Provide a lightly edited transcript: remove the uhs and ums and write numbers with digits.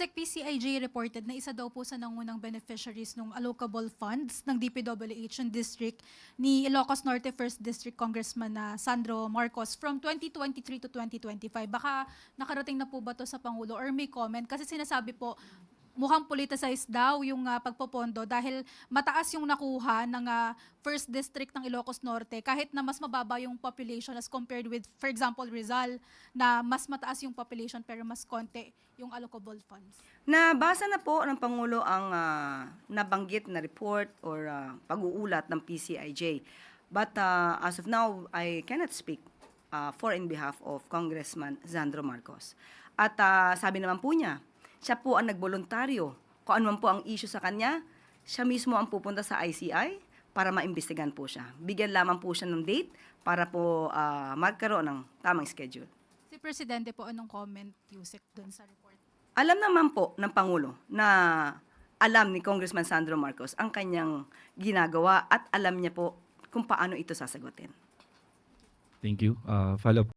Yusek, PCIJ reported na isa daw po sa nangunang beneficiaries ng allocable funds ng DPWH yung district ni Ilocos Norte 1st District Congressman na Sandro Marcos from 2023 to 2025. Baka nakarating na po ba to sa Pangulo or may comment? Kasi sinasabi po, mukhang politicized daw yung pagpopondo dahil mataas yung nakuha ng 1st District ng Ilocos Norte kahit na mas mababa yung population as compared with, for example, Rizal na mas mataas yung population pero mas konti yung allocable funds. Nabasa na po ng Pangulo ang nabanggit na report or pag-uulat ng PCIJ. But as of now, I cannot speak for in behalf of Congressman Sandro Marcos. At sabi naman po niya, siya po ang nagboluntaryo. Kung ano man po ang issue sa kanya, siya mismo ang pupunta sa ICI para maimbestigan po siya. Bigyan lamang po siya ng date para po magkaroon ng tamang schedule. Si Presidente po, anong comment, Yusek, dun sa report? Alam naman po ng Pangulo na alam ni Congressman Sandro Marcos ang kanyang ginagawa at alam niya po kung paano ito sasagutin. Thank you. Follow-up